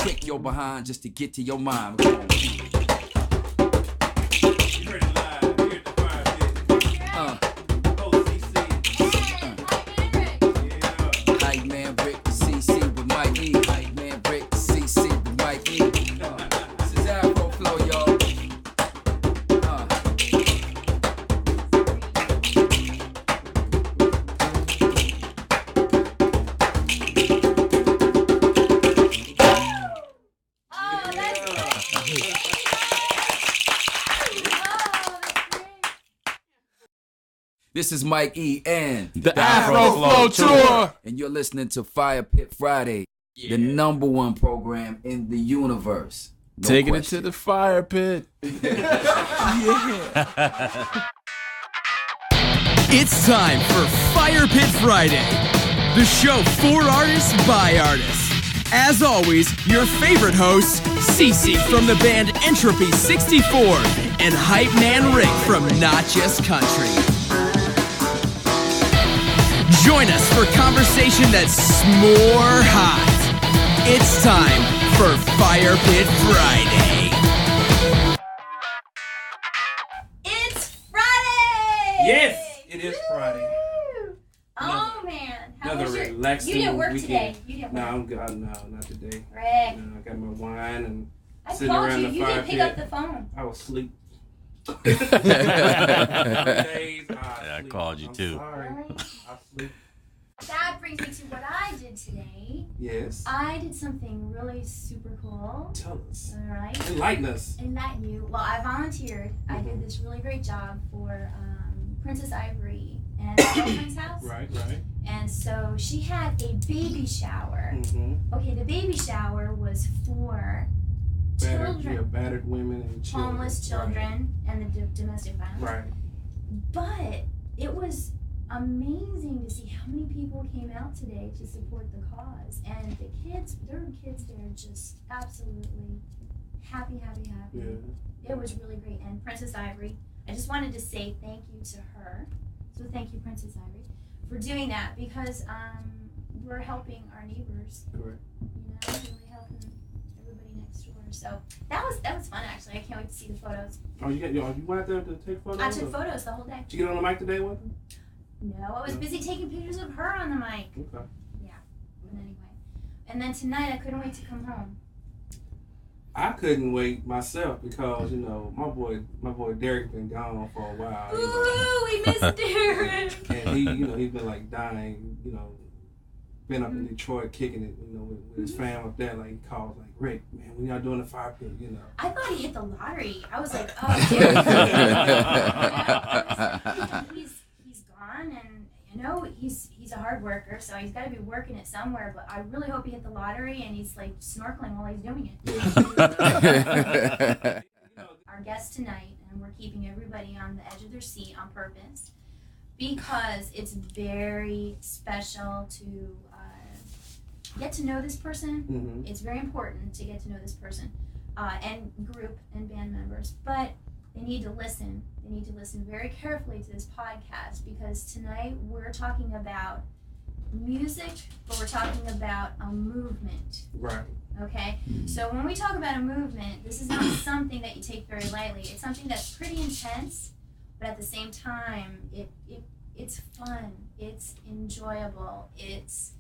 trick your behind just to get to your mind. Come on. Hype man Rick CC with Mike E. Hype man Rick CC with Mike E. This is Afro Flow, y'all. This is Mike E. and the Afro Flow Tour. And you're listening to Fire Pit Friday, the #1 program in the universe. No Taking question. it to the fire pit. It's time for Fire Pit Friday, the show for artists by artists. As always, your favorite hosts, Cece from the band Entropy 64 and Hype Man Rick from Not Just Country. Join us for conversation that's more hot. It's time for Fire Pit Friday. It's Friday! Yes, it is Friday. Oh man, how Another was your? relaxing You didn't work weekend. today. You didn't No, work. I'm good. No, not today. Rick, No, I got my wine and I sitting called around you. the You fire didn't pick pit. up the phone. I was asleep. I called you too. Sorry. Alright. I sleep. That brings me to what I did today. Yes. I did something really super cool. Tell us. All right. Enlighten us. Enlighten you. Well, I volunteered. I did this really great job for Princess Ivory and her girlfriend's house. Right. And so she had a baby shower. Mm-hmm. Okay, the baby shower was for children, Battered women and children. homeless children, and the domestic violence. Right. But it was amazing to see how many people came out today to support the cause. And the kids, there were kids there just absolutely happy. Yeah. It was really great. And Princess Ivory, I just wanted to say thank you to her. So thank you, Princess Ivory, for doing that, because we're helping our neighbors. Correct. Really helping everybody next door. So that was fun, actually. I can't wait to see the photos. Oh, you went out there to take photos? I took photos the whole day. Did you get on the mic today with them? No, I was No. busy taking pictures of her on the mic. Okay. But anyway. And then tonight I couldn't wait to come home. I couldn't wait myself because my boy Derek been gone for a while. Ooh, we miss Derek. And he's been like dying. Been up in Detroit kicking it. With his fam up there. Like he calls like, Rick, man, when y'all doing the fire pit, I thought he hit the lottery. I was like, oh, Derek. He's gone, and he's a hard worker, so he's got to be working it somewhere. But I really hope he hit the lottery and he's like snorkeling while he's doing it. Our guest tonight, and we're keeping everybody on the edge of their seat on purpose, because it's very special to get to know this person. Mm-hmm. It's very important to get to know this person and group and band members, but they need to listen. They need to listen very carefully to this podcast, because tonight we're talking about music, but we're talking about a movement. Right. Okay? So when we talk about a movement, this is not something that you take very lightly. It's something that's pretty intense, but at the same time, it's fun. It's enjoyable. It's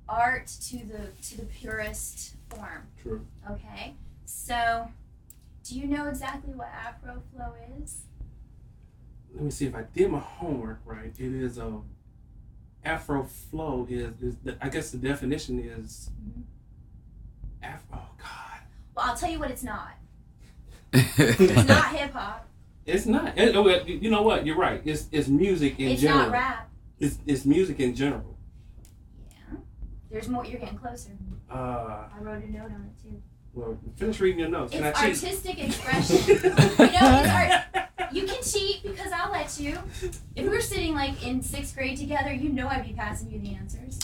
art to the purest form. True. Okay? So, do you know exactly what Afro Flow is? Let me see if I did my homework right. It is Afro Flow is I guess the definition is oh God. Well, I'll tell you what it's not. It's not hip hop. It's not. You know what? You're right. It's music in general. It's not rap. It's music in general. Yeah. There's more. You're getting closer. I wrote a note on it too. Well, finish reading your notes. It's Can I cheat? artistic expression. It's art. You can cheat because I'll let you. If we were sitting like in 6th grade together, you know I'd be passing you the answers.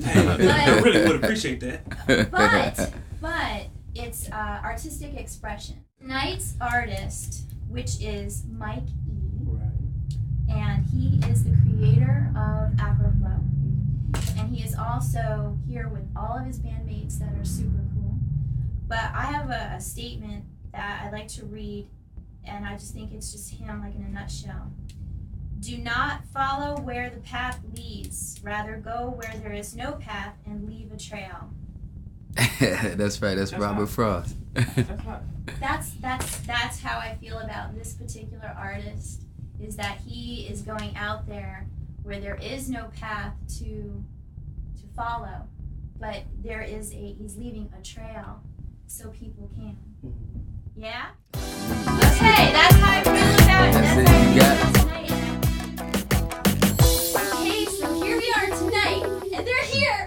I really would appreciate that. But it's artistic expression. Tonight's artist, which is Mike E. Right. And he is the creator of Afro Flow. And he is also here with all of his bandmates that are super cool. But I have a statement that I like to read, and I just think it's just him, like in a nutshell. Do not follow where the path leads. Rather go where there is no path and leave a trail. That's right. That's Robert Frost. That's how I feel about this particular artist, is that he is going out there where there is no path to follow, but he's leaving a trail so people can. Yeah? Okay, that's how I feel about it. That's how I feel about tonight. Okay, so here we are tonight, and they're here.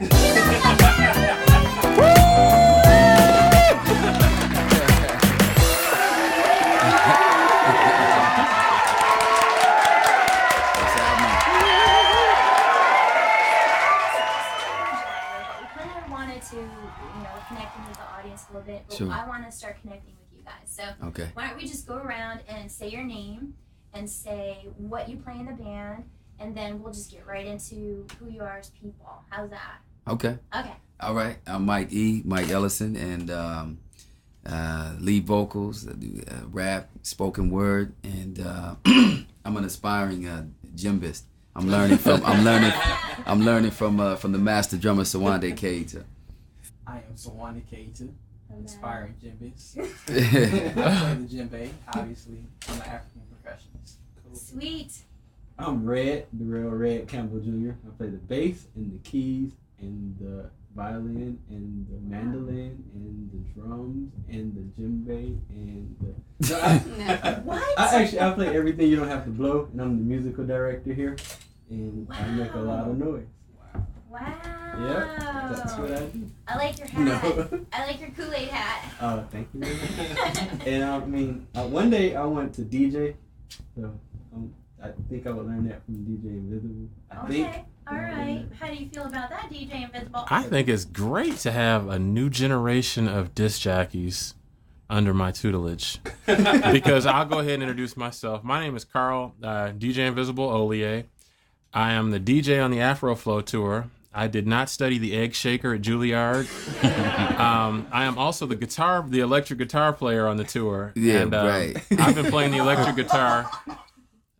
Connecting with the audience a little bit, but Sure. I want to start connecting with you guys. So Okay. why don't we just go around and say your name and say what you play in the band, and then we'll just get right into who you are as people. How's that? Okay. Okay. All right. I'm Mike Ellison, and lead vocals, I do rap, spoken word, and I'm an aspiring djembist. I'm learning from the master drummer Sawande Keita. I am Sawande Keita, aspiring djembist. I Yeah. play the djembe, obviously. I'm an African percussionist. Sweet. I'm Red, the real Red Campbell Jr. I play the bass and the keys and the violin and the mandolin and the drums and the djembe and the... So What? I play everything you don't have to blow, and I'm the musical director here, and I make a lot of noise. Wow. Yep, that's what I do. I like your hat. No. I like your Kool-Aid hat. Thank you very much. And one day I want to DJ, so I think I would learn that from DJ Invisible. I think. Okay. All right. How do you feel about that, DJ Invisible? I think it's great to have a new generation of disc jockeys under my tutelage. Because I'll go ahead and introduce myself. My name is Carl, DJ Invisible Olier. I am the DJ on the Afro Flow tour. I did not study the egg shaker at Juilliard. I am also the electric guitar player on the tour. Yeah, and, right. I've been playing the electric guitar.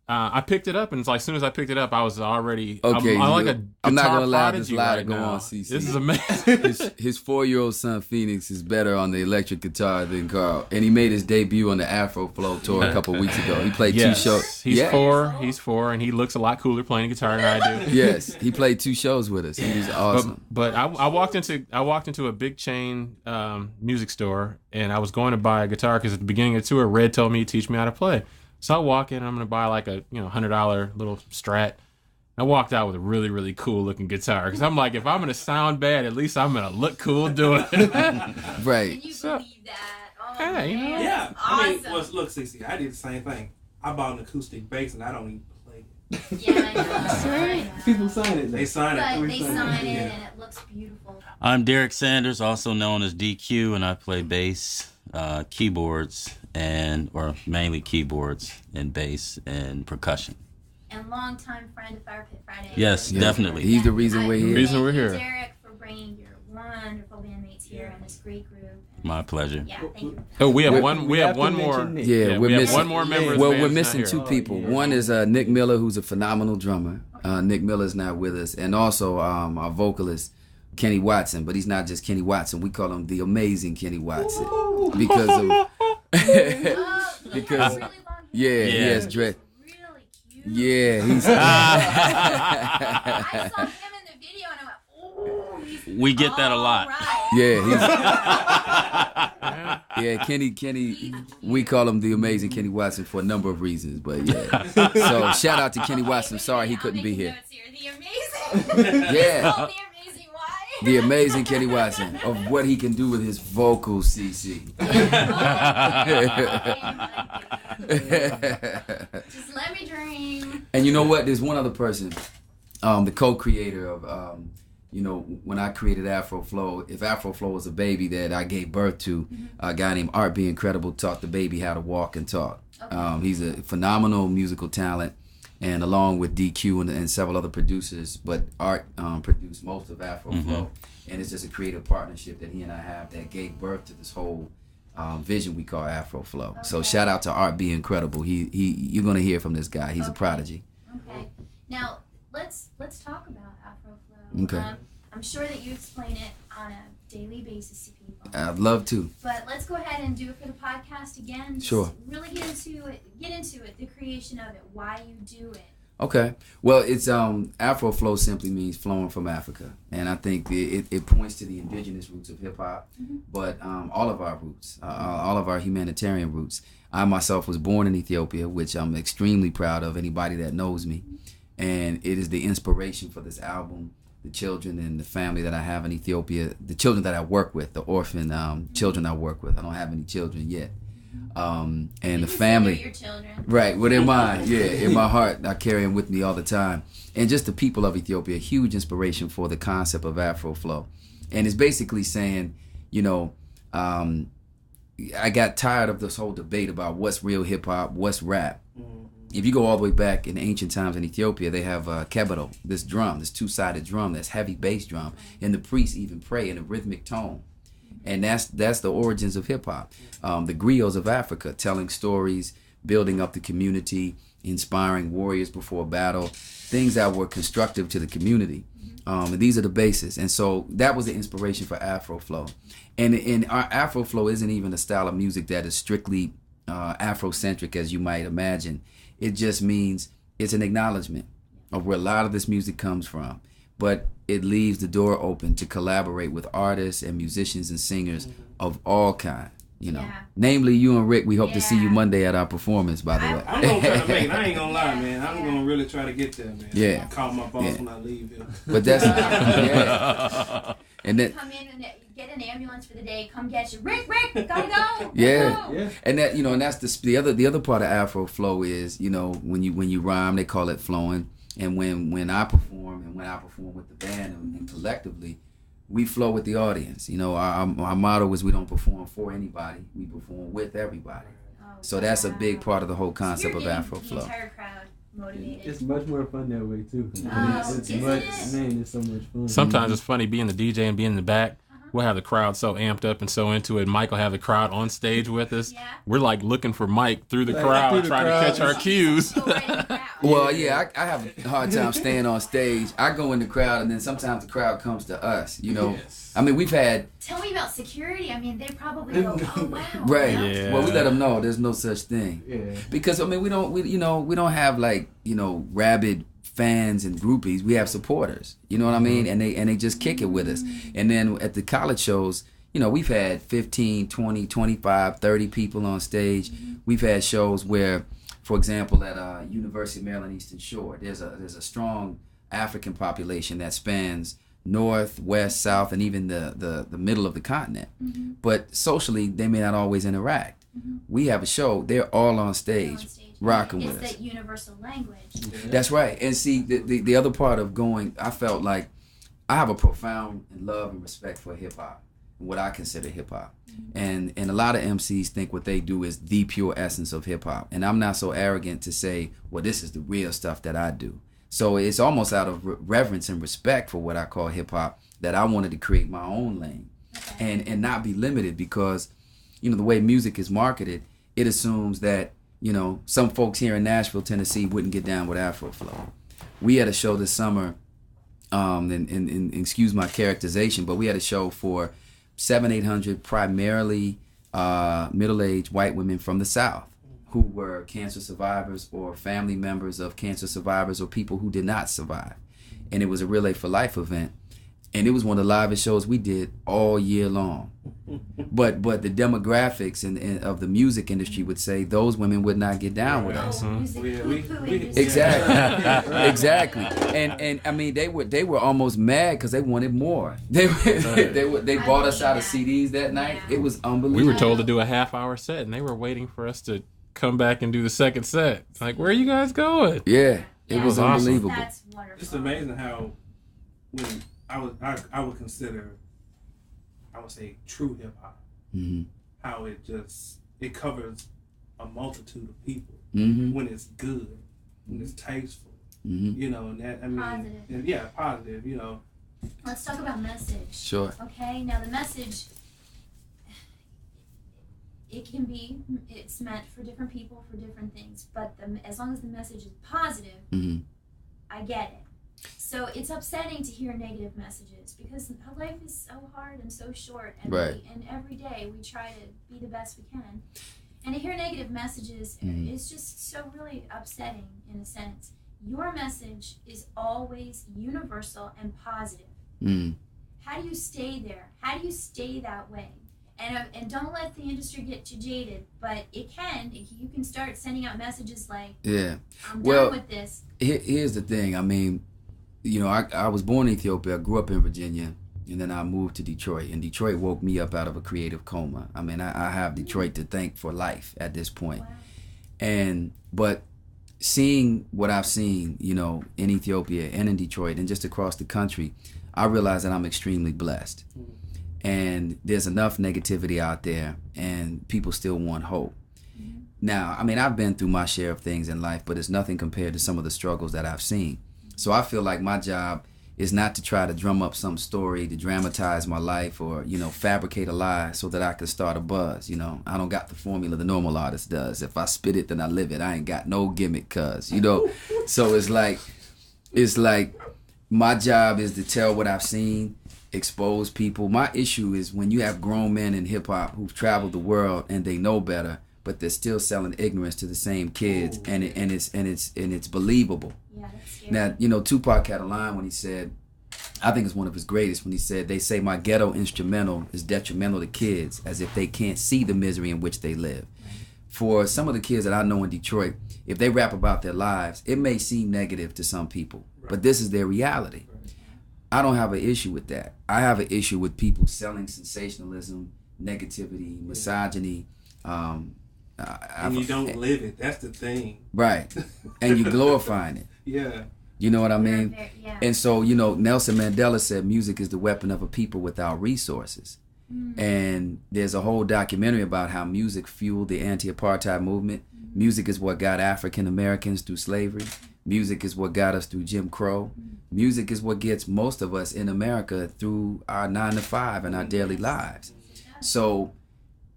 I picked it up, and it's like as soon as I picked it up, I was already. Okay, I'm like a I'm not guitar gonna allow this prodigy lie to right go now. on, CC. This is amazing. His 4-year-old son Phoenix is better on the electric guitar than Carl, and he made his debut on the Afro Flow tour a couple weeks ago. He played 2 shows. He's Yeah. 4. He's 4, and he looks a lot cooler playing guitar than I do. Yes, he played 2 shows with us. He was awesome. But I walked into a big chain music store, and I was going to buy a guitar because at the beginning of the tour, Red told me to teach me how to play. So I walk in, and I'm going to buy like a $100 little Strat. I walked out with a really, really cool looking guitar because I'm like, if I'm going to sound bad, at least I'm going to look cool doing it. Right. Can you believe that? Oh, Yeah, man. you know. Yeah. Awesome. I mean, look, CC, I did the same thing. I bought an acoustic bass and I don't even play it. Yeah, I know. People sign it. They sign it. But they sign it, Yeah. and it looks beautiful. I'm Derek Sanders, also known as DQ, and I play bass, keyboards, or mainly keyboards and bass and percussion. And longtime friend of Fire Pit Friday. Yes, Yeah. definitely. He's the reason we're here. Reason we're here. Derek, for bringing your wonderful bandmates here in this great group. And My pleasure. yeah, thank you. Oh, we have We- one. We have have to one more. mention Nick. Yeah, we we're have missing one more member. of the Well, band we're that's missing not 2 here. people. yeah. One is Nick Miller, who's a phenomenal drummer. Nick Miller's not with us, and also our vocalist Kenny Watson. But he's not just Kenny Watson. We call him the amazing Kenny Watson because of Oh, Because- really long yeah, hair. he has dread. Really cute. Yeah, he's I saw him in the video and I went, oh, he's We get that a lot. right. yeah, Kenny. We call him the amazing Kenny Watson for a number of reasons, but yeah. So shout out to Kenny Watson. Sorry he couldn't be here. The amazing. Yeah. Oh, the amazing why? The amazing Kenny Watson of what he can do with his vocals, CC. Just let me dream. And you know what? There's one other person, the co-creator of, when I created Afro Flow. If Afro Flow was a baby that I gave birth to, a guy named Art Be Incredible taught the baby how to walk and talk. Okay. He's a phenomenal musical talent. and along with DQ and several other producers, but Art produced most of Afro Flow, and it's just a creative partnership that he and I have that gave birth to this whole vision we call Afro Flow. Okay. So shout out to Art B Incredible. He you're gonna hear from this guy. He's a prodigy. Okay. Now let's talk about Afro Flow. Okay. I'm sure that you explain it on a daily basis to people. I'd love to. But let's go ahead and do it for the podcast again. Just Sure. Really get into it, the creation of it, why you do it. Okay. Well, it's Afro Flow simply means flowing from Africa, and I think it points to the indigenous roots of hip hop, but all of our roots, all of our humanitarian roots. I myself was born in Ethiopia, which I'm extremely proud of. Anybody that knows me, and it is the inspiration for this album. The children and the family that I have in Ethiopia, the children that I work with, the orphan children I work with. I don't have any children yet. And You the can family. say they're your children. Right, well, in mine, yeah, in my heart, I carry them with me all the time. And just the people of Ethiopia, a huge inspiration for the concept of Afro Flow. And it's basically saying, you know, I got tired of this whole debate about what's real hip hop, what's rap. If you go all the way back in ancient times in Ethiopia, they have kebado, this drum, this two-sided drum, that's heavy bass drum, and the priests even pray in a rhythmic tone. And that's the origins of hip-hop. The griots of Africa, telling stories, building up the community, inspiring warriors before battle, things that were constructive to the community. And these are the bases. And so that was the inspiration for Afro Flow. And our Afro Flow isn't even a style of music that is strictly Afrocentric, as you might imagine. It just means it's an acknowledgement of where a lot of this music comes from. But it leaves the door open to collaborate with artists and musicians and singers of all kinds. You know, namely you and Rick. We hope to see you Monday at our performance. By the way, I'm gonna try to make it. I ain't gonna lie, man. I'm gonna really try to get there, man. Yeah. I'll call my boss when I leave here. But that's and then Come in and get an ambulance for the day. Come get you, Rick. Gotta go. yeah, and that and that's the other part of Afro Flow is, you know, when you rhyme, they call it flowing. And when I perform with the band and collectively, we flow with the audience. You know, our motto is we don't perform for anybody, we perform with everybody. So that's a big part of the whole concept of Afro Flow. The entire crowd motivated. It's much more fun that way too. It's so much fun. Sometimes it's funny being the DJ and being in the back. We'll have the crowd so amped up and so into it. Mike will have the crowd on stage with us. Yeah. We're like looking for Mike through the Like, crowd, through the trying crowd. to catch our cues. Go right in the crowd. Well, yeah, I have a hard time staying on stage. I go in the crowd, and then sometimes the crowd comes to us. You know, I mean, we've had Tell me about security. I mean, they probably go, oh wow. right. Yeah. Well, we let them know there's no such thing. Yeah. Because I mean, we don't have like, you know, rabid fans and groupies. We have supporters. You know what I mean? And they just kick it with us. And then at the college shows, you know, we've had 15, 20, 25, 30 people on stage. We've had shows where, for example, at University of Maryland Eastern Shore, there's a strong African population that spans north, west, south, and even the middle of the continent. But socially, they may not always interact. We have a show, they're all on stage, rocking with us. It's that universal language. That's right. And see, the other part of going, I felt like I have a profound love and respect for hip-hop, what I consider hip-hop. And a lot of MCs think what they do is the pure essence of hip-hop. And I'm not so arrogant to say, well, this is the real stuff that I do. So it's almost out of reverence and respect for what I call hip-hop that I wanted to create my own lane and not be limited, because, you know, the way music is marketed, it assumes that, you know, some folks here in Nashville, Tennessee wouldn't get down with Afro Flow. We had a show this summer, and excuse my characterization, but we had a show for 700-800 primarily middle-aged white women from the South who were cancer survivors or family members of cancer survivors or people who did not survive. And it was a Relay for Life event. And it was one of the livest shows we did all year long. But the demographics and of the music industry would say those women would not get down with us. Exactly, exactly. And I mean they were almost mad because they wanted more. They bought us out of CDs that night. It was unbelievable. We were told to do a half-hour set, and they were waiting for us to come back and do the second set. Like, where are you guys going? Yeah, it was awesome. unbelievable. That's wonderful. It's amazing how when I would consider, I would say, true hip hop, how it covers a multitude of people when it's good. and it's tasteful. Mm-hmm. You know, and that, I mean, Positive. and yeah, positive, you know. Let's talk about message. Sure. Okay, now the message, it's meant for different people for different things, but as long as the message is positive, Mm-hmm. I get it. So it's upsetting to hear negative messages because life is so hard and so short, and Right. and every day we try to be the best we can. And to hear negative messages Mhm. is just so really upsetting in a sense. Your message is always universal and positive. Mm-hmm. How do you stay there? How do you stay that way? And don't let the industry get you jaded, but it can. You can start sending out messages like, Yeah. I'm Well, done with this. Here's the thing. I mean, you know, I was born in Ethiopia. I grew up in Virginia, and then I moved to Detroit. And Detroit woke me up out of a creative coma. I mean, I have Detroit to thank for life at this point. Wow. But seeing what I've seen, you know, in Ethiopia and in Detroit and just across the country, I realize that I'm extremely blessed. And there's enough negativity out there, and people still want hope. Mm-hmm. Now, I mean, I've been through my share of things in life, but it's nothing compared to some of the struggles that I've seen. So I feel like my job is not to try to drum up some story, to dramatize my life, or, you know, fabricate a lie so that I can start a buzz. You know, I don't got the formula the normal artist does. If I spit it, then I live it. I ain't got no gimmick, cuz, you know. So it's like my job is to tell what I've seen, expose people. My issue is when you have grown men in hip hop who've traveled the world and they know better, but they're still selling ignorance to the same kids, and it's believable. Yeah, that's scary. Now, you know, Tupac had a line when he said, I think it's one of his greatest, when he said, they say my ghetto instrumental is detrimental to kids as if they can't see the misery in which they live. For some of the kids that I know in Detroit, if they rap about their lives, it may seem negative to some people, but this is their reality. I don't have an issue with that. I have an issue with people selling sensationalism, negativity, misogyny. And you don't live it. That's the thing. Right. And you glorifying it. Yeah. You know what I mean? Yeah. And so, you know, Nelson Mandela said music is the weapon of a people without resources. And there's a whole documentary about how music fueled the anti-apartheid movement. Music is what got African Americans through slavery. Music is what got us through Jim Crow. Music is what gets most of us in America through our 9 to 5 and our daily lives. So,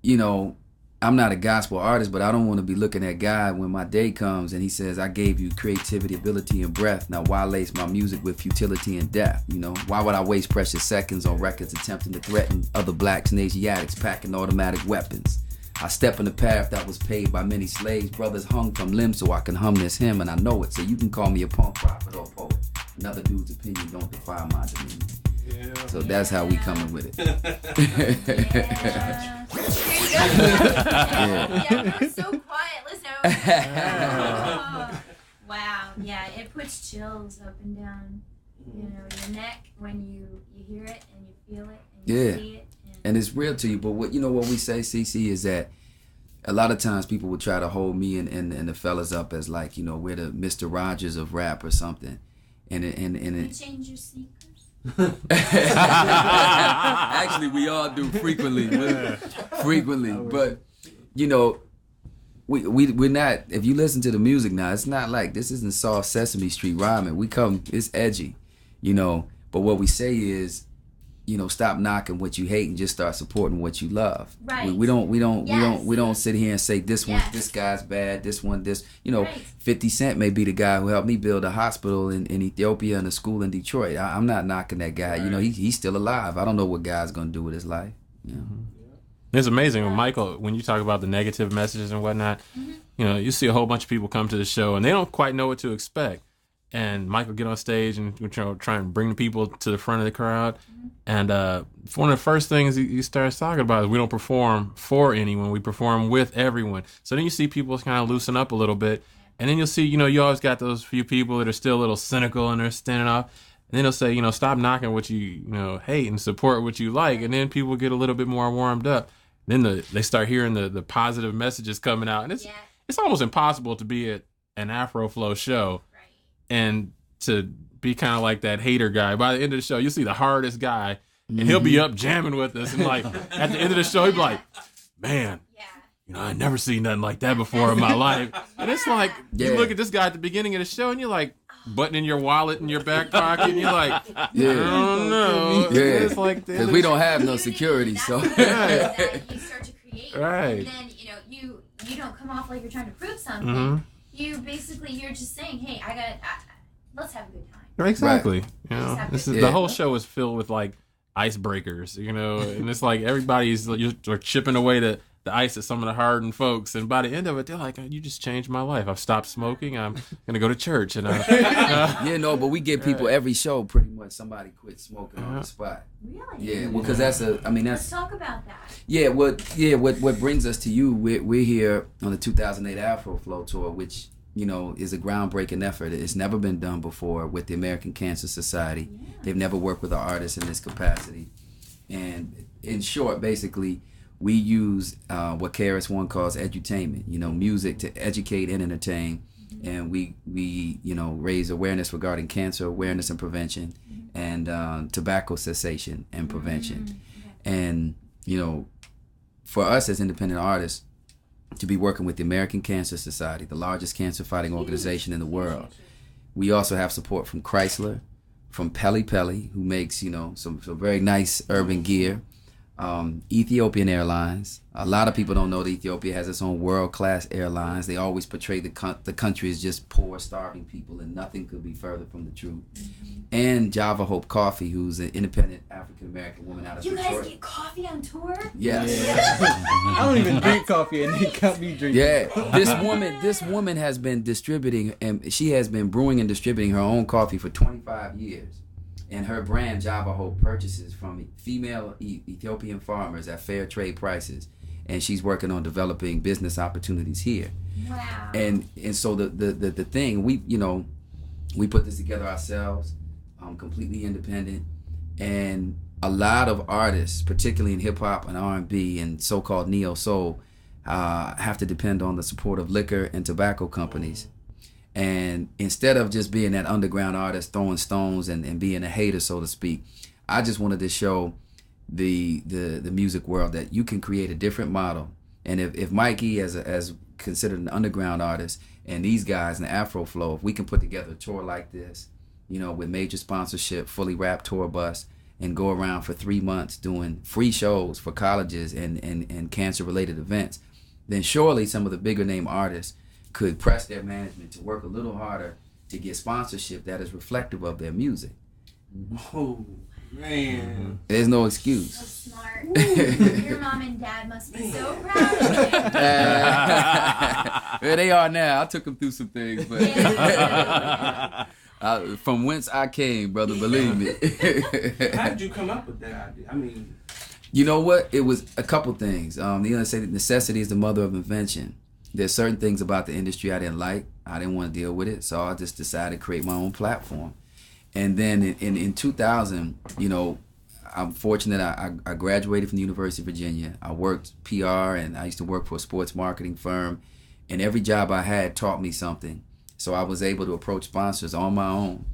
you know, I'm not a gospel artist, but I don't want to be looking at God when my day comes and he says, I gave you creativity, ability, and breath. Now, why lace my music with futility and death? You know, why would I waste precious seconds on records attempting to threaten other blacks and Asiatics packing automatic weapons? I step in the path that was paved by many slaves, brothers hung from limbs so I can hum this hymn, and I know it, so you can call me a punk prophet or poet. Another dude's opinion don't defy my dominion. Yeah. So that's how we coming with it. Yeah. Yeah, it was so quiet. Listen. Oh, wow. Yeah, it puts chills up and down, you know, your neck when you hear it and you feel it and you Yeah. see it. And it's real to you, but what you know what we say, CC, is that a lot of times people will try to hold me and the fellas up as like, you know, we're the Mr. Rogers of rap or something. And You change your sneakers. actually we all do frequently. But you know, we're not, if you listen to the music now, it's not like this isn't soft Sesame Street rhyming. It's edgy, you know, but what we say is, you know, stop knocking what you hate and just start supporting what you love. Right. We don't Yes. sit here and say this Yes. this guy's bad, this, you know, Right. 50 Cent may be the guy who helped me build a hospital in Ethiopia and a school in Detroit. I'm not knocking that guy. Right. You know, he's still alive. I don't know what God's gonna do with his life. You know? It's amazing when Michael, when you talk about the negative messages and whatnot, you know, you see a whole bunch of people come to the show and they don't quite know what to expect. And Michael get on stage and try and bring the people to the front of the crowd. And one of the first things he starts talking about is we don't perform for anyone, we perform with everyone. So then you see people kind of loosen up a little bit. And then you'll see, you know, you always got those few people that are still a little cynical and they're standing off. And then they'll say, you know, stop knocking what you hate and support what you like. And then people get a little bit more warmed up. Then they start hearing the positive messages coming out. And it's almost impossible to be at an Afro Flow show and to be kind of like that hater guy. By the end of the show, you'll see the hardest guy, and he'll be up jamming with us. And like at the end of the show, he'll be like, man, I never seen nothing like that before in my life. And it's like, you look at this guy at the beginning of the show and you're like, buttoning your wallet in your back pocket and you're like, I don't know. Yeah. It's like, Because we don't have no security, That's so. the that you start to create. Right. And then, you don't come off like you're trying to prove something. Mm-hmm. You're just saying, hey, let's have a good time. Exactly. Right. The whole show is filled with like icebreakers, and it's like you're chipping away the ice at some of the hardened folks, and by the end of it, they're like, "You just changed my life. I've stopped smoking. I'm gonna go to church." And but we get people every show. Pretty much, somebody quit smoking on the spot. Really? Yeah, because that's. Let's talk about that. Yeah, what brings us to you? We're here on the 2008 Afro Flow tour, which is a groundbreaking effort. It's never been done before with the American Cancer Society. Yeah. They've never worked with an artist in this capacity, and in short, basically, we use what KRS-One calls edutainment, music to educate and entertain. Mm-hmm. And we raise awareness regarding cancer awareness and prevention, and tobacco cessation and prevention. Mm-hmm. And, for us as independent artists, to be working with the American Cancer Society, the largest cancer fighting organization in the world. We also have support from Chrysler, from Pele Pele, who makes, some very nice urban gear. Ethiopian Airlines. A lot of people don't know that Ethiopia has its own world-class airlines. They always portray the country as just poor, starving people, and nothing could be further from the truth. Mm-hmm. And Java Hope Coffee, who's an independent African-American woman out of Detroit. You guys get coffee on tour? Yes. Yeah. I don't even drink coffee, and they got me drinking. Yeah, this woman has been distributing, and she has been brewing and distributing her own coffee for 25 years. And her brand, Java Hope, purchases from female Ethiopian farmers at fair trade prices. And she's working on developing business opportunities here. Wow. And so the thing, we put this together ourselves, completely independent. And a lot of artists, particularly in hip hop and R&B and so-called neo soul, have to depend on the support of liquor and tobacco companies. And instead of just being that underground artist throwing stones and being a hater, so to speak, I just wanted to show the music world that you can create a different model. And if Mikey as considered an underground artist, and these guys in the Afro Flow, if we can put together a tour like this, with major sponsorship, fully wrapped tour bus, and go around for 3 months doing free shows for colleges and cancer-related events, then surely some of the bigger name artists could press their management to work a little harder to get sponsorship that is reflective of their music. Oh, man. There's no excuse. So smart. Your mom and dad must be so proud of you. Well, they are now. I took them through some things, but from whence I came, brother, believe me. How did you come up with that idea? I mean... You know what? It was a couple things. They say that necessity is the mother of invention. There's certain things about the industry I didn't like. I didn't want to deal with it, so I just decided to create my own platform. And then in 2000, I'm fortunate. I graduated from the University of Virginia. I worked PR, and I used to work for a sports marketing firm. And every job I had taught me something. So I was able to approach sponsors on my own,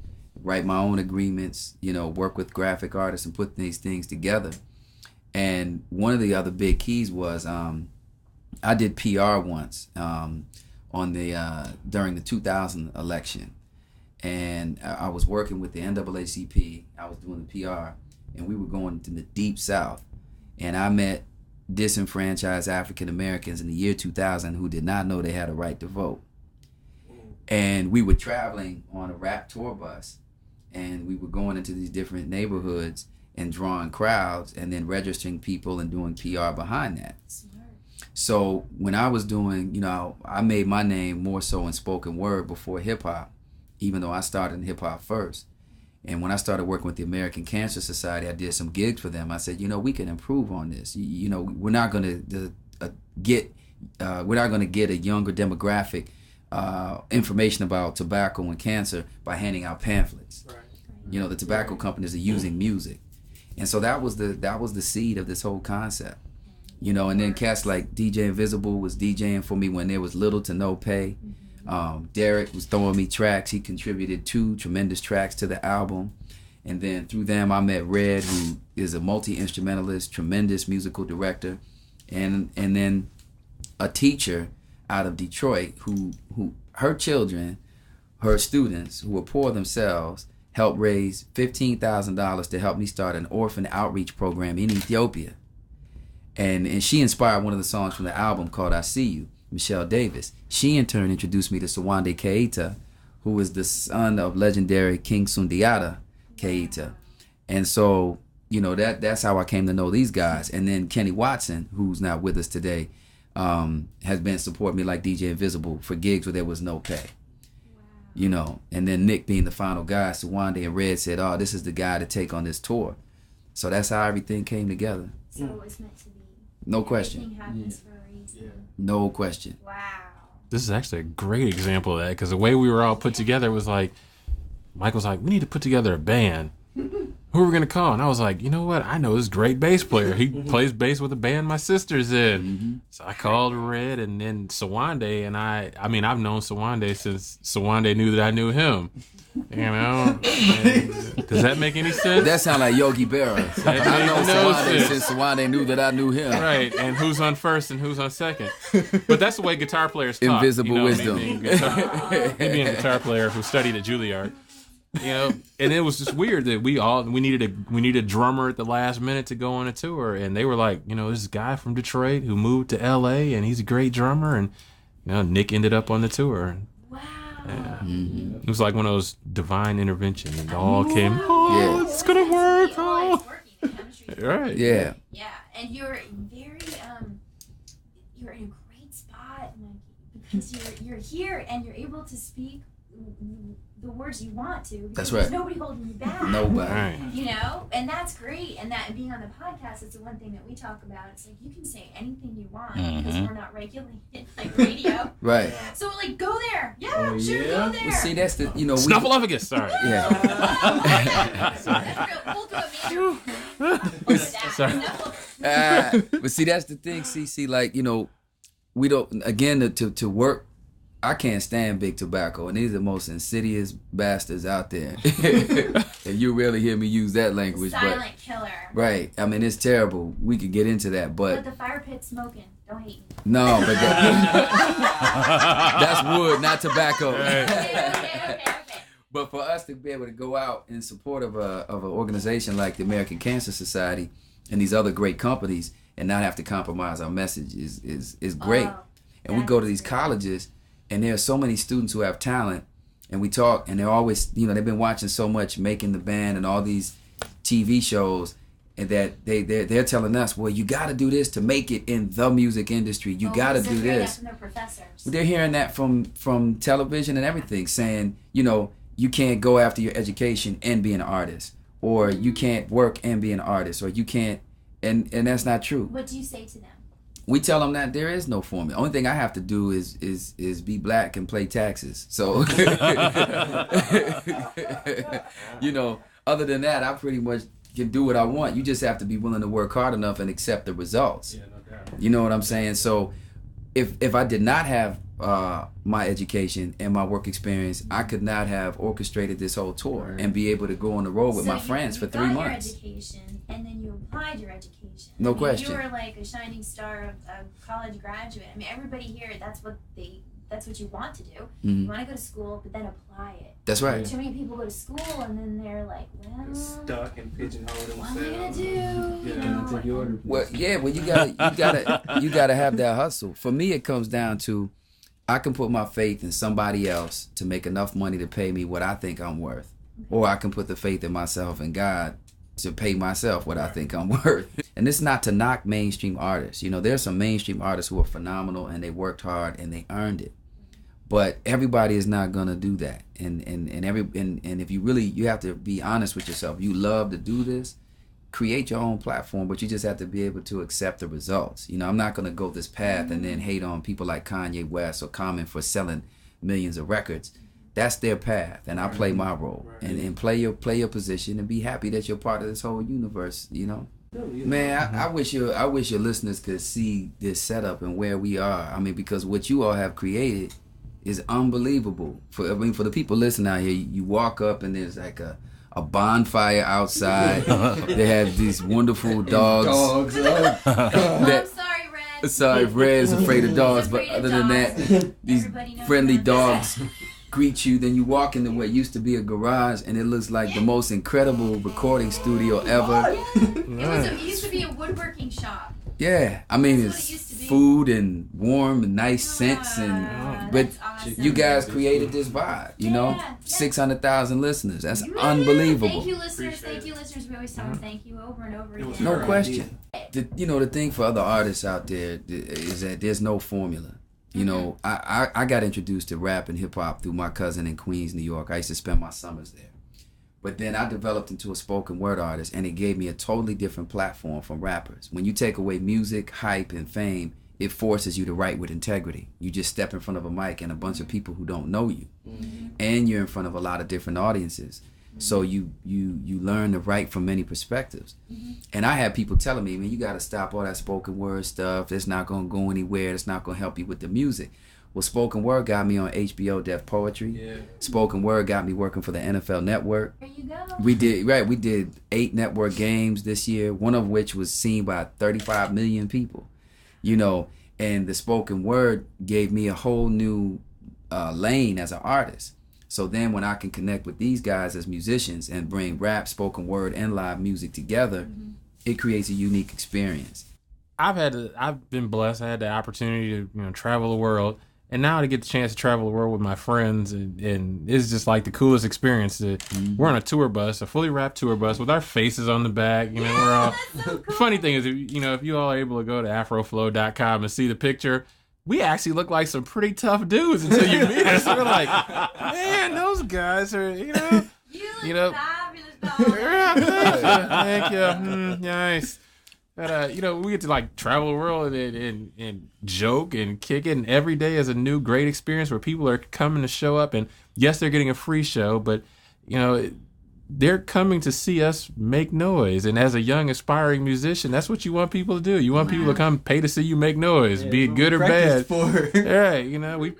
write my own agreements, work with graphic artists and put these things together. And one of the other big keys was I did PR once during the 2000 election, and I was working with the NAACP. I was doing the PR, and we were going to the Deep South, and I met disenfranchised African Americans in the year 2000 who did not know they had a right to vote. And we were traveling on a rap tour bus, and we were going into these different neighborhoods and drawing crowds and then registering people and doing PR behind that. So when I was doing, I made my name more so in spoken word before hip hop, even though I started in hip hop first. And when I started working with the American Cancer Society, I did some gigs for them. I said, we can improve on this. We're not going to get a younger demographic information about tobacco and cancer by handing out pamphlets. Right. The tobacco companies are using music, and so that was the seed of this whole concept. And then cats like DJ Invisible was DJing for me when there was little to no pay. Derek was throwing me tracks. He contributed 2 tremendous tracks to the album. And then through them, I met Red, who is a multi-instrumentalist, tremendous musical director. And then a teacher out of Detroit who her children, her students who were poor themselves, helped raise $15,000 to help me start an orphan outreach program in Ethiopia. And she inspired one of the songs from the album called I See You, Michelle Davis. She in turn introduced me to Sawande Keita, who is the son of legendary King Sundiata Keita. And so, you know, that's how I came to know these guys. And then Kenny Watson, who's not with us today, has been supporting me like DJ Invisible for gigs where there was no pay. Wow. You know, and then Nick being the final guy, Sawande and Red said, oh, this is the guy to take on this tour. So that's how everything came together. So it was meant to be. No question. Everything happens for a reason. Yeah. No question. Wow. This is actually a great example of that, because the way we were all put together was like, Mike was like, we need to put together a band. Who are we going to call? And I was like, you know what? I know this great bass player. He plays bass with a band my sister's in. Mm-hmm. So I called Red, and then Sawande, and I mean, I've known Sawande since Sawande knew that I knew him. You know? Does that make any sense? That sounds like Yogi Berra. I know Sawande since Sawande knew that I knew him. Right, and who's on first and who's on second. But that's the way guitar players talk. Invisible wisdom. Me being a guitar player who studied at Juilliard. You know, and it was just weird that we needed a drummer at the last minute to go on a tour, and they were like, you know, this guy from Detroit who moved to LA and he's a great drummer, and you know, Nick ended up on the tour. Wow. Yeah. Mm-hmm. It was like one of those divine intervention, and it all came. Oh, yeah. It's gonna work. Oh, it's working. The chemistry. Right. Yeah. Yeah, and you're very you're in a great spot, because you're here and you're able to speak the words you want to. That's right. There's nobody holding you back. Nobody. Right. You know, and that's great. And that being on the podcast, it's the one thing that we talk about. It's like you can say anything you want because we're not regulated like radio. Right. So like, go there. Yeah, sure, go there. Well, see, that's the Snuffleupagus. Sorry. Yeah. We'll do a major. Sorry. But see, that's the thing, CC. Like, you know, we don't, again, to work. I can't stand big tobacco, and these are the most insidious bastards out there. And you rarely hear me use that language. Silent killer. Right. I mean, it's terrible. We could get into that, but the fire pit smoking. Don't hate me. No, but that's wood, not tobacco. Okay. But for us to be able to go out in support of an organization like the American Cancer Society and these other great companies and not have to compromise our message is great. And we go to these colleges, and there are so many students who have talent, and we talk, and they're always, you know, they've been watching so much Making the Band and all these TV shows, and that they're telling us, well, you got to do this to make it in the music industry. You got to do this. From their professors. They're hearing that from television and everything, saying, you know, you can't go after your education and be an artist, or you can't work and be an artist, or you can't, and that's not true. What do you say to them? We tell them that there is no formula. Only thing I have to do is be black and play taxes. So, you know, other than that, I pretty much can do what I want. You just have to be willing to work hard enough and accept the results. Yeah, no doubt. You know what I'm saying? So, if I did not have my education and my work experience, I could not have orchestrated this whole tour and be able to go on the road with my friends for 3 months. You got your education, and then you applied your education. No question. You were like a shining star of a college graduate. I mean, everybody here, that's what you want to do. Mm-hmm. You want to go to school, but then apply it. That's right. Too many people go to school, and then they're like, well, They're stuck and pigeonholed themselves. what am I gonna do? You know? Well, yeah, well, you gotta have that hustle. For me, it comes down to, I can put my faith in somebody else to make enough money to pay me what I think I'm worth, or I can put the faith in myself and God to pay myself what I think I'm worth. And it's not to knock mainstream artists. You know, there's some mainstream artists who are phenomenal and they worked hard and they earned it. But everybody is not gonna do that. And if you really, you have to be honest with yourself. You love to do this, create your own platform, but you just have to be able to accept the results. You know, I'm not gonna go this path and then hate on people like Kanye West or Common for selling millions of records. That's their path, and I play my role, and play your position, and be happy that you're part of this whole universe. You know, man, I wish your listeners could see this setup and where we are. I mean, because what you all have created is unbelievable. For the people listening out here, you walk up and there's like a bonfire outside. They have these wonderful dogs. I'm sorry, Red. Sorry, if Red is afraid of dogs, but Afraid of other than dogs. that, these Everybody knows friendly about that. dogs greet you. Then you walk into what used to be a garage, and it looks like the most incredible recording studio ever. It used to be a woodworking shop. Yeah, I mean That's what it's it used to be. food and warm and nice scents, and but That's awesome. you guys created this vibe. You know, Yeah. 600,000 listeners. That's Yeah. unbelievable. Thank you, listeners. Appreciate Thank you, listeners. We always tell them thank you over and over It was again. No her question. The thing for other artists out there is that there's no formula. You know, I got introduced to rap and hip hop through my cousin in Queens, New York. I used to spend my summers there. But then I developed into a spoken word artist, and it gave me a totally different platform from rappers. When you take away music, hype, and fame, it forces you to write with integrity. You just step in front of a mic and a bunch of people who don't know you. And you're in front of a lot of different audiences. So you learn to write from many perspectives. And I had people telling me, man, you got to stop all that spoken word stuff. It's not going to go anywhere. It's not going to help you with the music. Well, spoken word got me on HBO Def Poetry. Yeah. Spoken word got me working for the NFL Network. There you go. We did 8 network games this year, one of which was seen by 35 million people. You know, and the spoken word gave me a whole new lane as an artist. So then when I can connect with these guys as musicians and bring rap, spoken word, and live music together, it creates a unique experience. I've been blessed. I had the opportunity to travel the world, and now to get the chance to travel the world with my friends, and it's just like the coolest experience. We're on a tour bus, a fully wrapped tour bus with our faces on the back. You know, we're all. That's so cool. Funny thing is, if you all are able to go to afroflow.com and see the picture, we actually look like some pretty tough dudes until you meet us. We're like, man, those guys are, You You know- look fabulous, dog. Thank you. Nice. But we get to like travel the world and joke and kick it, and every day is a new great experience where people are coming to show up, and yes, they're getting a free show, but they're coming to see us make noise. And as a young aspiring musician, that's what you want people to do. You want people to come pay to see you make noise, be it good or bad. Right?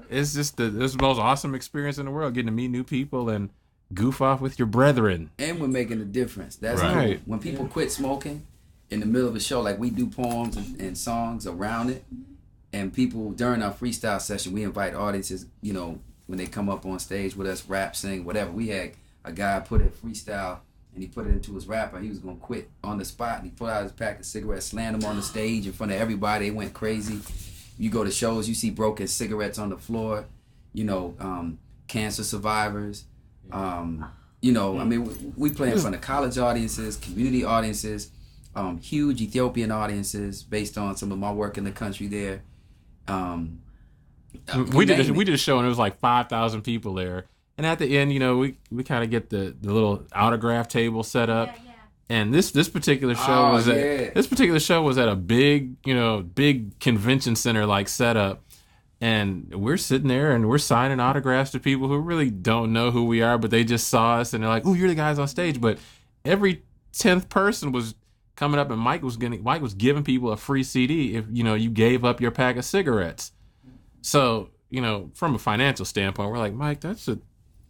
It's just this is the most awesome experience in the world, getting to meet new people and goof off with your brethren. And we're making a difference. That's Right. cool. When people quit smoking in the middle of a show, like we do poems and songs around it, and people during our freestyle session, we invite audiences, when they come up on stage with us, rap, sing, whatever. We had a guy put a freestyle and he put it into his rapper. He was gonna quit on the spot, and he pulled out his pack of cigarettes, slammed them on the stage in front of everybody. It went crazy. You go to shows, you see broken cigarettes on the floor. Cancer survivors. We play in front of college audiences, community audiences, huge Ethiopian audiences based on some of my work in the country there. We did a show and it was like 5,000 people there. And at the end, we kind of get the little autograph table set up. Yeah. And this particular show was at a big convention center like setup. And we're sitting there and we're signing autographs to people who really don't know who we are, but they just saw us and they're like, "Oh, you're the guys on stage." But every 10th person was coming up, and Mike was giving people a free CD if you gave up your pack of cigarettes. So from a financial standpoint, we're like, Mike, that's a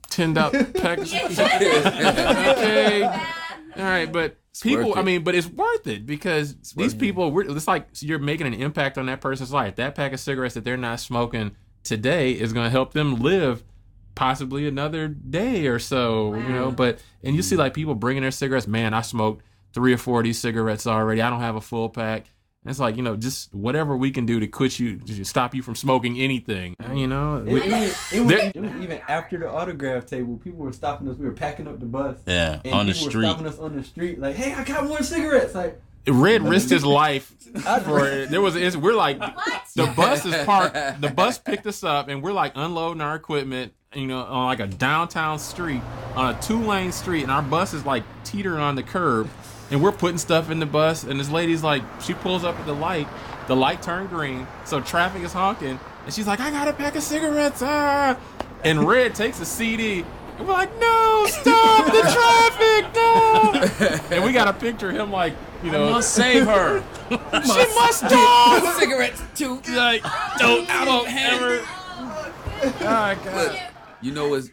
$10 pack of cigarettes. Okay, all right, but people, but it's worth it because these people, it's like you're making an impact on that person's life. That pack of cigarettes that they're not smoking today is going to help them live possibly another day or so, and you see like people bringing their cigarettes. Man, I smoked 3 or 4 of these cigarettes already. I don't have a full pack. And it's like, just whatever we can do to quit you, to stop you from smoking anything, It was even after the autograph table, people were stopping us. We were packing up the bus. Yeah, and on the people street. were stopping us on the street, like, "Hey, I got more cigarettes." Like, Red risked his life for it. We're like, What? the bus is parked. The bus picked us up, and we're like unloading our equipment, on like a downtown street, on a 2-lane street, and our bus is like teetering on the curb, and we're putting stuff in the bus, and this lady's like, she pulls up at the light turned green, so traffic is honking, and she's like, "I got a pack of cigarettes, and Red takes a CD. And we're like, "No, stop the traffic, no!" And we got a picture of him like, I must save her. she must stop. Cigarettes too. Like, don't ever. Oh my God.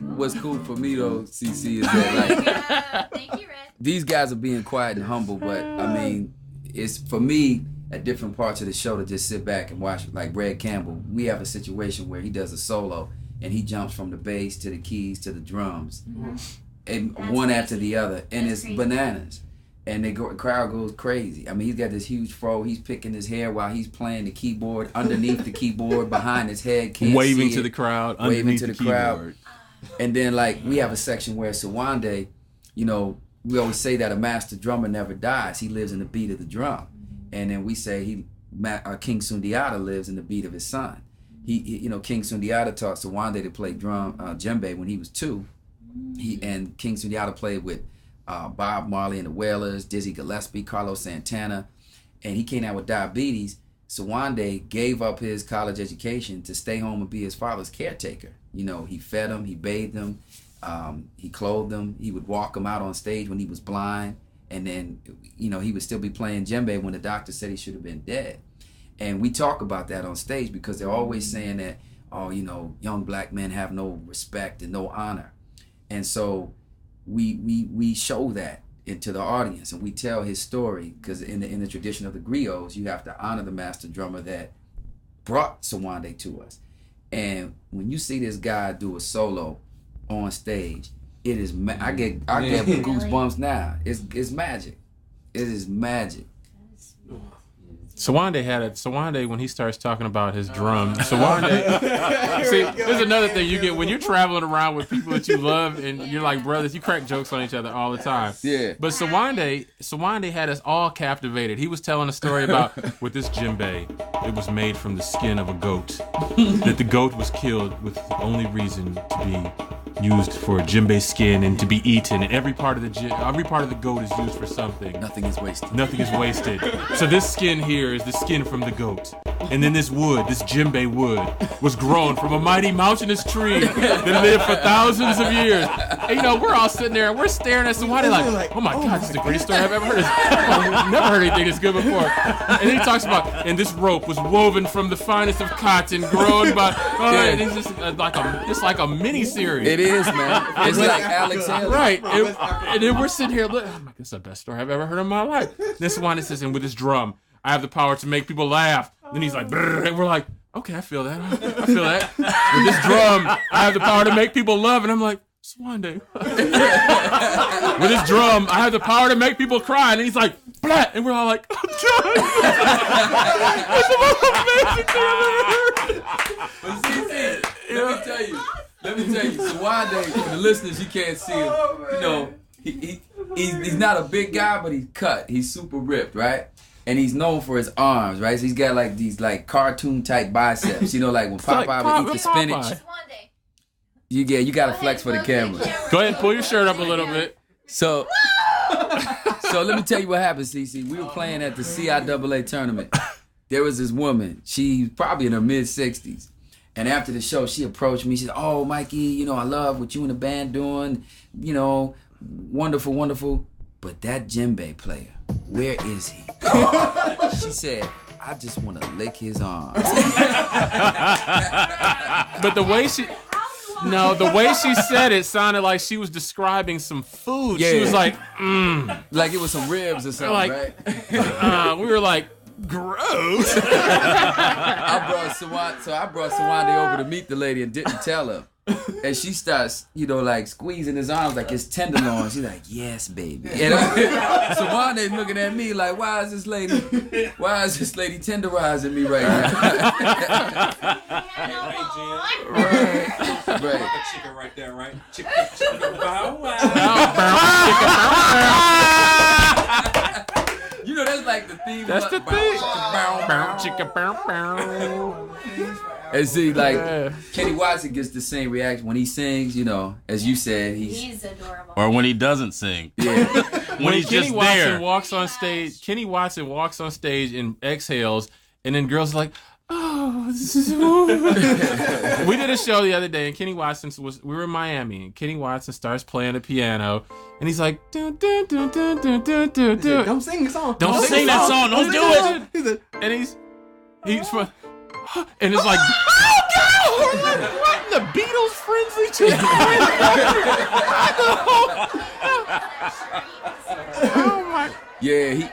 What's cool for me though, CC, is that like Yeah. Thank you, Red. these guys are being quiet and humble, but I mean, it's for me at different parts of the show to just sit back and watch. Like Red Campbell, we have a situation where he does a solo and he jumps from the bass to the keys to the drums, and That's one crazy. after the other, and That's it's crazy. bananas. And the crowd goes crazy. I mean, he's got this huge fro. He's picking his hair while he's playing the keyboard underneath the keyboard behind his head. Can't Waving see to it. the crowd, Waving underneath to the the crowd. keyboard. And then, like, we have a section where Sawande, you know, we always say that a master drummer never dies. He lives in the beat of the drum. And then we say King Sundiata lives in the beat of his son. You know, King Sundiata taught Sawande to play djembe when he was 2. And King Sundiata played with Bob Marley and the Wailers, Dizzy Gillespie, Carlos Santana, and he came out with diabetes. Sawande gave up his college education to stay home and be his father's caretaker. You know, he fed him, he bathed him, he clothed him, he would walk him out on stage when he was blind, and then, you know, he would still be playing djembe when the doctor said he should have been dead. And we talk about that on stage because they're always saying that, oh, you know, young black men have no respect and no honor. And so we show that into the audience, and we tell his story, because in the tradition of the griots, you have to honor the master drummer that brought Sawande to us. And when you see this guy do a solo on stage, it is I get goosebumps now. It's magic. It is magic. Sawande, when he starts talking about his drum, Sawande, see, there's another thing you get when you're traveling around with people that you love and you're like brothers, you crack jokes on each other all the time. Yeah. But Sawande had us all captivated. He was telling a story about with this djembe, it was made from the skin of a goat. That the goat was killed with the only reason to be used for djembe skin and to be eaten. And every part of the goat is used for something. Nothing is wasted. Nothing is wasted. So this skin here is the skin from the goat. And then this wood, this djembe wood, was grown from a mighty mountainous tree that lived for thousands of years. And, you know, we're all sitting there and we're staring at somebody like, oh my God, this is the greatest story I've ever heard. I've never heard anything this good before. And then he talks about, and this rope was woven from the finest of cotton, grown by, and it's just like a mini series. It is, man. It's like Alex Haley. Right. And then we're sitting here, look, I'm like, this is the best story I've ever heard in my life. This one, it says, and with his drum, I have the power to make people laugh. Then he's like, brrr, and we're like, okay, I feel that. I feel that. With this drum, I have the power to make people love. And I'm like, Sawande. With his drum, I have the power to make people cry. And he's like, blah. And we're all like, I'm done. That's the most amazing thing I've ever heard. But see, let me tell you, Sawande, for the listeners, you can't see him. You know, he's not a big guy, but he's cut. He's super ripped, right? And he's known for his arms, right? So he's got like these like cartoon type biceps. You know, like when Popeye would eat the spinach. Just one day. You gotta Go flex for the ahead, camera. Go ahead and pull your shirt up a little bit. So let me tell you what happened, CC. We were playing at the CIAA tournament. There was this woman. She's probably in her mid-60s. And after the show, she approached me. She said, oh, Mikey, you know, I love what you and the band doing. You know, wonderful, wonderful. But that djembe player, where is he? She said, I just want to lick his arms. But the way she said it sounded like she was describing some food. Yeah. She was like, Like it was some ribs or something, Like- right? we were like, gross. I brought Sawande over to meet the lady and didn't tell her. And she starts, you know, like squeezing his arms like it's tenderloin. She's like, yes, baby. And Sawande's looking at me like, why is this lady tenderizing me right now? Right. Chicken right there, right? Chicken, bow wow. You know, that's like the theme. That's the thing. Chicka bow bow. And see, like, Yeah. Kenny Watson gets the same reaction when he sings, you know, as you said, He's adorable. Or when he doesn't sing. yeah. When he's Kenny just Watson there. walks on stage, Kenny Watson walks on stage and exhales, and then girls are like, oh, this is we did a show the other day, and Kenny Watson we were in Miami, and Kenny Watson starts playing the piano, and he's like, dun, dun, dun, dun, dun, dun, dun, dun. Don't sing the song. Don't sing that song. Don't do it. He said, And he's and it's like, oh God, what in the Beatles frenzy chicken? Oh my. Yeah,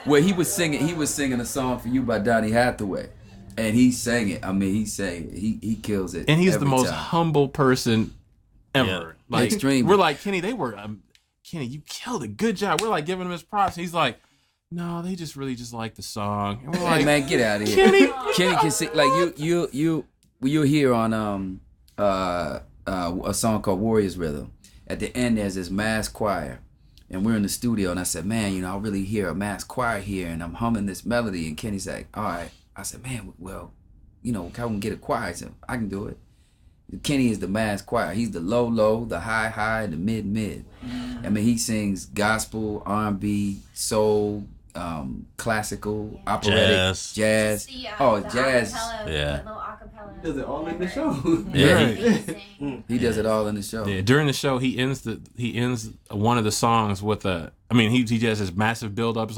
Well, he was singing a song for you by Donny Hathaway, and he sang it. I mean, he sang it. He kills it. And he's the every most time. humble person ever. Yeah. Like, Extremely. we're like, Kenny, Kenny, you killed it. Good job. We're like giving him his props. He's like, no, they just really just like the song. And we're Hey like, man, get out of here. Kenny, Kenny can sing like you hear on a song called Warriors Rhythm. At the end, there's this mass choir, and we're in the studio, and I said, man, I really hear a mass choir here, and I'm humming this melody, and Kenny's like, all right. I said, man, well, can we get a choir? He said, I can do it. Kenny is the mass choir. He's the low, the high, the mid. I mean, he sings gospel, R&B, soul, classical, operatic, jazz. The jazz. acapella, Yeah. the little acapella. Does it all in the show. Yeah, Amazing. He does it all in the show. yeah, during the show, he ends one of the songs with he does his massive build up,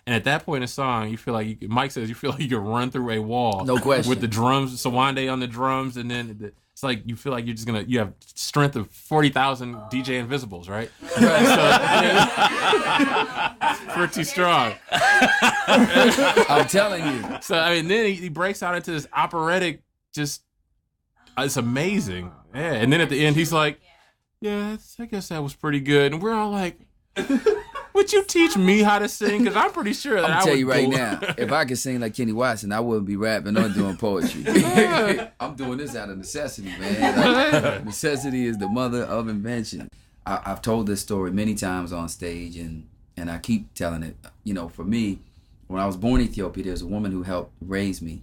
and at that point in the song, you feel like Mike says you feel like you could run through a wall, No question. with the drums, Sawande on the drums, and then it's like you feel like you have strength of 40,000 DJ Invisibles, right? So, pretty strong. I'm telling you. So then he breaks out into this operatic, just it's amazing. Yeah, and then at the end he's like, yeah, I guess that was pretty good, and we're all like, would you teach me how to sing? Because I'm pretty sure that I'm I tell would you right go- now, if I could sing like Kenny Watson, I wouldn't be rapping or doing poetry. I'm doing this out of necessity, man. Like, necessity is the mother of invention. I've told this story many times on stage, and I keep telling it. For me, when I was born in Ethiopia, there was a woman who helped raise me,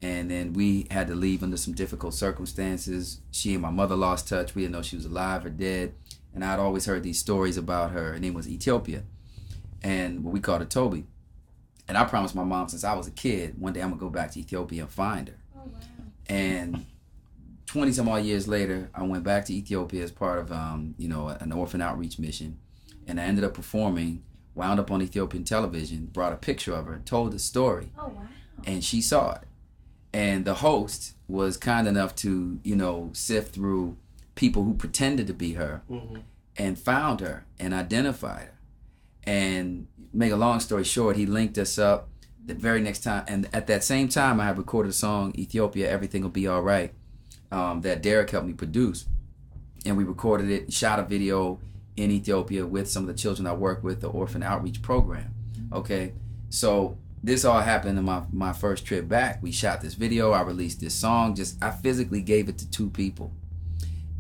and then we had to leave under some difficult circumstances. She and my mother lost touch. We didn't know she was alive or dead. And I'd always heard these stories about her. Her name was Ethiopia, and we called her Toby. And I promised my mom since I was a kid, one day I'm gonna go back to Ethiopia and find her. Oh, wow. And 20 some odd years later, I went back to Ethiopia as part of an orphan outreach mission, and I ended up performing, wound up on Ethiopian television, brought a picture of her, told the story, Oh, wow. and she saw it. And the host was kind enough to, sift through people who pretended to be her and found her and identified her. And make a long story short, he linked us up the very next time. And at that same time, I had recorded a song, Ethiopia, Everything Will Be All Right, that Derek helped me produce. And we recorded it, shot a video in Ethiopia with some of the children I work with, the orphan outreach program. Okay, so this all happened in my first trip back. We shot this video, I released this song, I physically gave it to 2 people.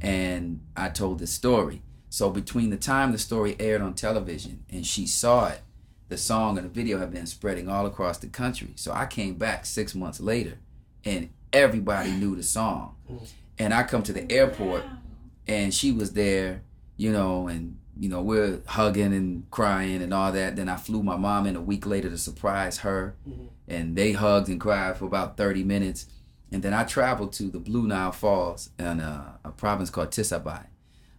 And I told this story. So between the time the story aired on television and she saw it, the song and the video have been spreading all across the country. So I came back 6 months later and everybody knew the song. And I come to the airport and she was there, and we're hugging and crying and all that. Then I flew my mom in a week later to surprise her, and they hugged and cried for about 30 minutes. And then I traveled to the Blue Nile Falls in a province called Tisabai.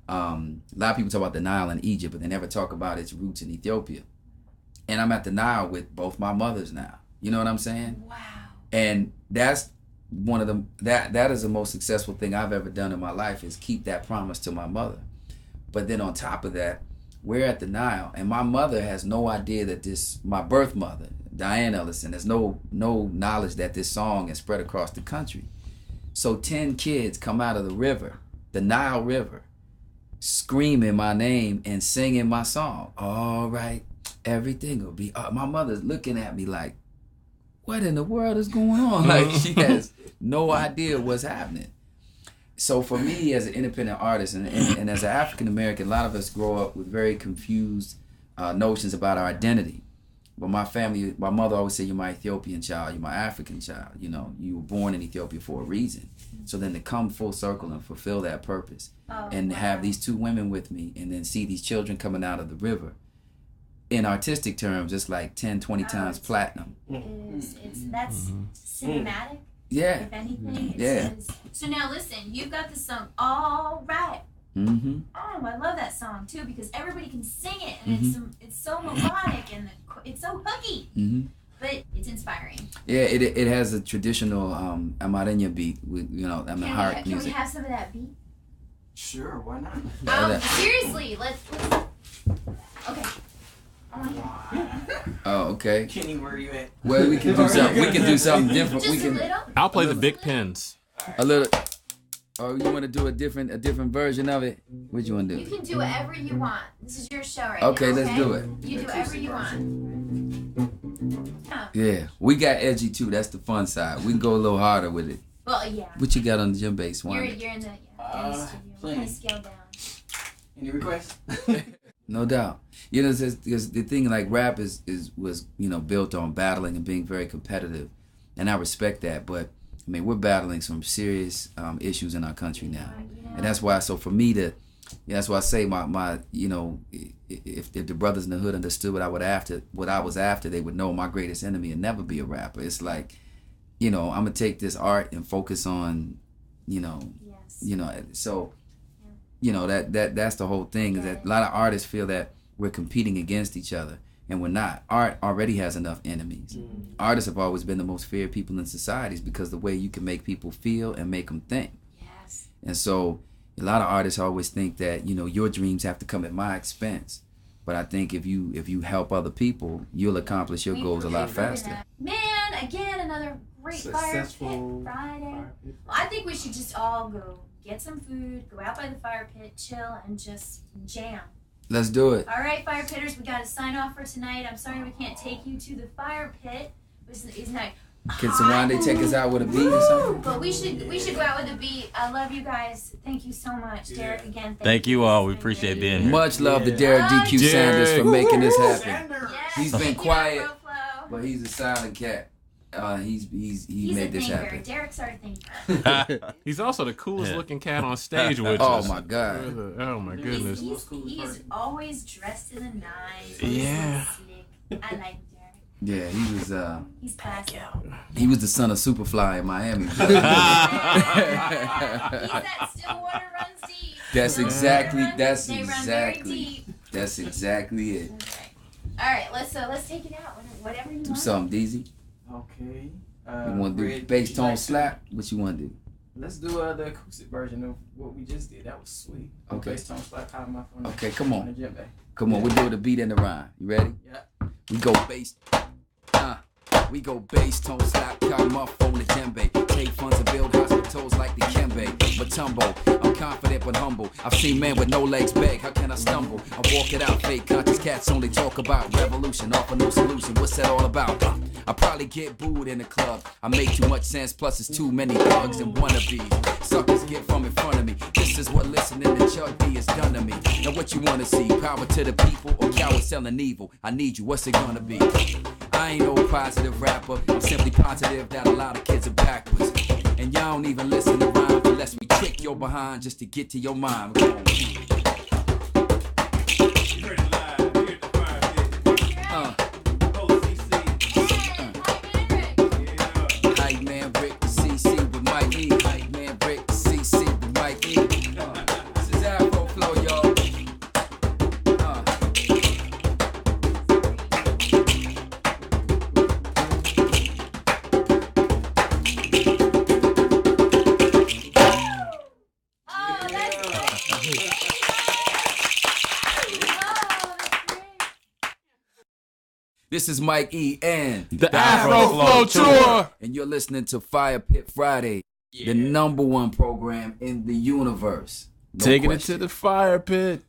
A lot of people talk about the Nile in Egypt, but they never talk about its roots in Ethiopia. And I'm at the Nile with both my mothers now. You know what I'm saying? Wow. And that's one of the that is the most successful thing I've ever done in my life, is keep that promise to my mother. But then on top of that, we're at the Nile, and my mother has no idea that my birth mother, Diane Ellison, has no knowledge that this song is spread across the country. So 10 kids come out of the river, the Nile River, screaming my name and singing my song. All right, everything will be. My mother's looking at me like, what in the world is going on? Like, she has no idea what's happening. So for me, as an independent artist and as an African American, a lot of us grow up with very confused notions about our identity. But my family, my mother always said, you're my Ethiopian child, you're my African child. You were born in Ethiopia for a reason. So then to come full circle and fulfill that purpose, and have these 2 women with me, and then see these children coming out of the river, in artistic terms, it's like 10, 20 times platinum. That's cinematic. Yeah. If anything, Yeah. So now listen, you've got the song All Right. Mm-hmm. Oh, I love that song too, because everybody can sing it, and it's so melodic and it's so hooky. Mm-hmm. But it's inspiring. Yeah, it has a traditional Amarenya beat with Can we music. have some of that beat? Sure, why not? Seriously, let's. Okay. Oh, okay. Kenny, where you at? Well, we can do something. We can do something different. Just We a can little. I'll play the big pins. a little. Oh, you want to do a different version of it? What you want to You do? can do whatever you want. This is your show right Okay, now. let's do it. You do whatever you want. Oh. Yeah, we got edgy too. That's the fun side. We can go a little harder with it. Well, yeah. What you got on the drum bass, You're Wanda? in the studio. We're plenty. gonna scale down. Any requests? No doubt. You know, because the thing like rap was built on battling and being very competitive, and I respect that. But I mean, we're battling some serious issues in our country now, and that's why. So for me to, that's why I say my if the brothers in the hood understood what I was after, they would know my greatest enemy would never be a rapper. It's like, I'm gonna take this art and focus on, so. That's the whole thing, is that a lot of artists feel that we're competing against each other, and we're not. Art already has enough enemies. Artists have always been the most feared people in societies because the way you can make people feel and make them think. Yes. And so a lot of artists always think that, your dreams have to come at my expense. But I think if you help other people, you'll accomplish your goals a lot faster. Man, again, another great Successful Fire Pit Friday. Fire Pit. Well, I think we should just all go get some food, go out by the fire pit, chill, and just jam. Let's do it. All right, fire pitters, we got to sign off for tonight. I'm sorry we can't take you to the fire pit. It's not. Can Sawande take us out with a beat or something? But we should go out with a beat. I love you guys. Thank you so much, Derek. Again, Thank you all. We appreciate being here. Much love to Derek DQ Derek. Sanders for making this happen. Yes, He's been thank you, quiet, Afro Flow. but he's a silent cat. He He's made a this thinker. happen. Derek's our thinker. He's also the coolest Yeah. looking cat on stage with Oh us. my God. Oh my goodness. He's always dressed in the nines. Yeah. Slick. I like Derek. Yeah, he was He's classy. he was the son of Superfly in Miami. He's that Stillwater runs deep. That's exactly that's They run very exactly deep. that's exactly it. Okay. All right, let's take it out. Whatever you Do want. something, DZ. Okay. You want to do bass tone slap? What you want to do? Let's do the acoustic version of what we just did. That was sweet. Okay. Bass tone slap out of my phone. Okay, come on. the djembe. Come on, we'll do the beat and the rhyme. You ready? Yeah. We go bass. We go bass, tone slap, come up on the djembe. Take funds and build hospitals like the Kembe. Matumbo, I'm confident but humble. I've seen men with no legs beg, how can I stumble? I walk it out, fake conscious cats only talk about revolution, offer no solution. What's that all about? I probably get booed in the club. I make too much sense, plus it's too many thugs and wannabes. Suckers get from in front of me. This is what listening to Chuck D has done to me. Now what you wanna see? Power to the people or cowards selling evil? I need you, what's it gonna be? I ain't no positive rapper. I'm simply positive that a lot of kids are backwards. And y'all don't even listen to rhymes unless we trick your behind just to get to your mind. Come on. Heard it live here at the Fire Pit. OCC. Yeah. Hype man Rick CC with Mike E. Hype man Rick CC with Mike E. This is Afro Flow, y'all. Oh, that's great. Oh, that's great. This is Mike E. and The Afro Flow Tour. And you're listening to Fire Pit Friday, the #1 program in the universe. No Taking question. it to the fire pit.